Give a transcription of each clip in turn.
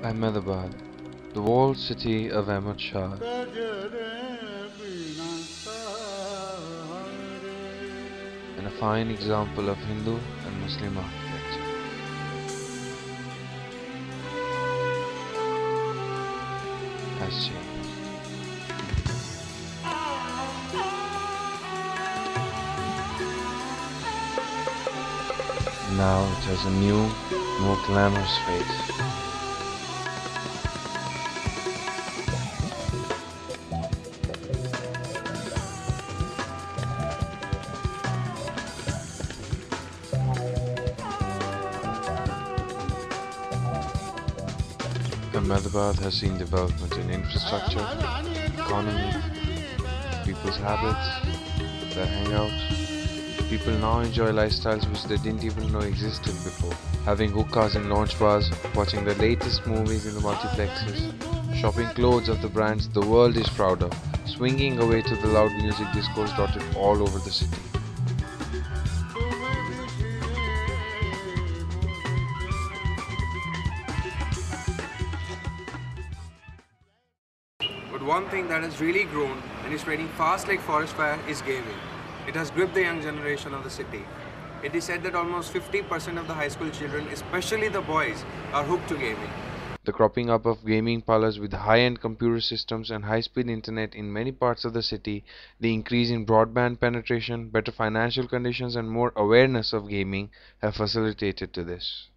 Ahmedabad, the walled city of Ahmad Shah, and a fine example of Hindu and Muslim architecture, has changed. Now it has a new, more glamorous face. Ahmedabad has seen development in infrastructure, economy, people's habits, their hangouts. People now enjoy lifestyles which they didn't even know existed before. Having hookahs in lounge bars, watching the latest movies in the multiplexes, shopping clothes of the brands the world is proud of, swinging away to the loud music discourse dotted all over the city. But one thing that has really grown and is spreading fast like forest fire is gaming. It has gripped the young generation of the city. It is said that almost 50% of the high school children, especially the boys, are hooked to gaming. The cropping up of gaming parlors with high-end computer systems and high-speed internet in many parts of the city, the increase in broadband penetration, better financial conditions and more awareness of gaming have facilitated to this.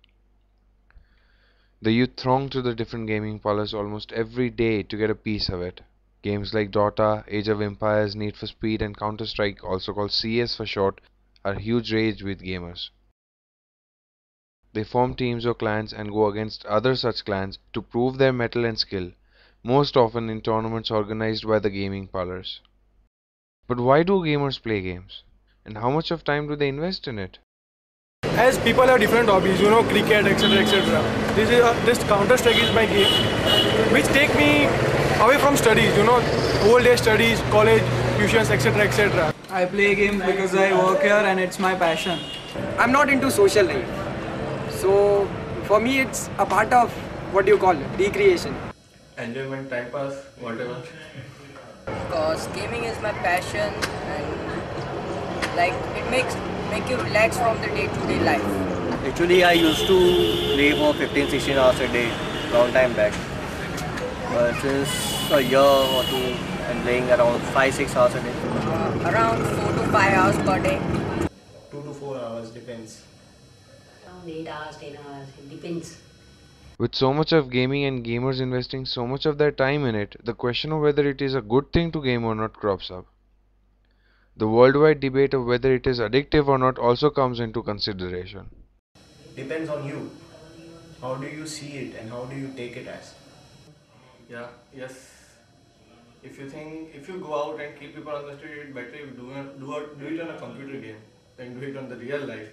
The youth throng to the different gaming parlors almost every day to get a piece of it. Games like Dota, Age of Empires, Need for Speed and Counter-Strike, also called CS for short, are huge rage with gamers. They form teams or clans and go against other such clans to prove their mettle and skill, most often in tournaments organized by the gaming parlors. But why do gamers play games? And how much of time do they invest in it? As people have different hobbies, cricket, etc., etc. This Counter Strike is my game, which take me away from studies. Whole day studies, college, tuitions, etc., etc. I play games because I work here and it's my passion. I'm not into social life, so for me it's a part of what do you call it, recreation. Enjoyment, time pass, whatever. Because gaming is my passion and like it make you relax from the day-to-day life. Actually, I used to play for 15-16 hours a day, long time back. But since a year or two, I'm playing around 5-6 hours a day. Around 4 to 5 hours per day. 2 to 4 hours, depends. Around 8 hours, 10 hours, it depends. With so much of gaming and gamers investing so much of their time in it, the question of whether it is a good thing to game or not crops up. The worldwide debate of whether it is addictive or not also comes into consideration. Depends on you. How do you see it and how do you take it as? Yeah, yes. If you go out and keep people on the street, it's better you do it on a computer game than do it on the real life.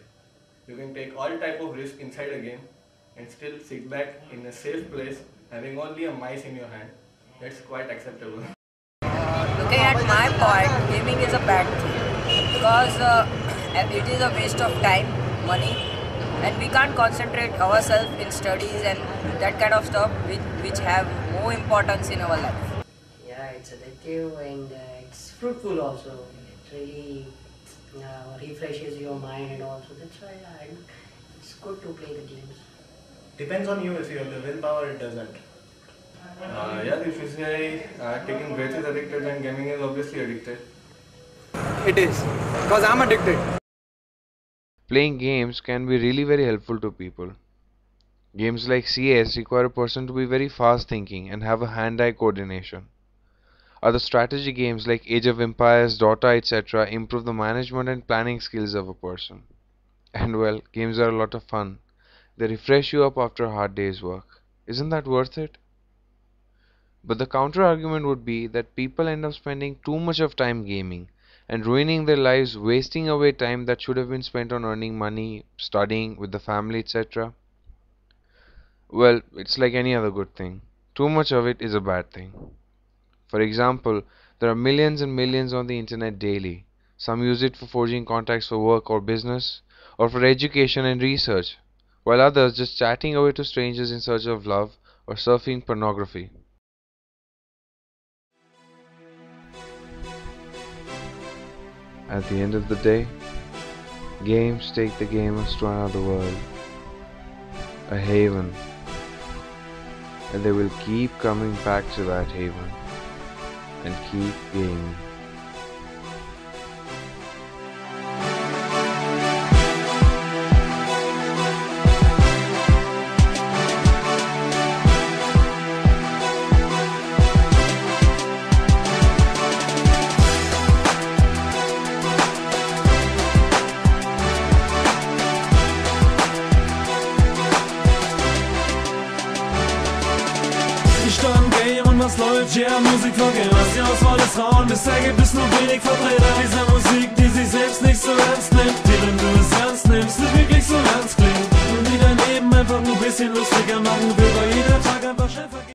You can take all type of risk inside a game and still sit back in a safe place having only a mice in your hand. That's quite acceptable. Looking at my point, gaming is a bad thing because it is a waste of time, money, and we can't concentrate ourselves in studies and that kind of stuff which have more importance in our life. Yeah, it's addictive and it's fruitful also. It really refreshes your mind and also. That's why it's good to play the games. Depends on you. If you have the willpower, it doesn't. Yeah, if you say taking breath is addicted, then gaming is obviously addicted. It is, because I'm addicted. Playing games can be really very helpful to people. Games like CS require a person to be very fast thinking and have a hand-eye coordination. Other strategy games like Age of Empires, Dota, etc. improve the management and planning skills of a person. And well, games are a lot of fun. They refresh you up after a hard day's work. Isn't that worth it? But the counter argument would be that people end up spending too much of time gaming and ruining their lives, wasting away time that should have been spent on earning money, studying, with the family, etc. Well, it's like any other good thing. Too much of it is a bad thing. For example, there are millions and millions on the internet daily. Some use it for forging contacts for work or business, or for education and research, while others just chatting away to strangers in search of love or surfing pornography. At the end of the day, games take the gamers to another world, a haven, and they will keep coming back to that haven and keep gaming. Was läuft, yeah, Musik vor Game. Was die Auswahl ist Frauen, bisher gibt es nur wenig Vertreter dieser Musik, die sich selbst nicht so ernst nimmt. Die, wenn du es ernst nimmst, nicht wirklich so ernst klingt. Und die dein Leben einfach nur ein bisschen lustiger machen will, weil jeder Tag einfach schnell vergeht.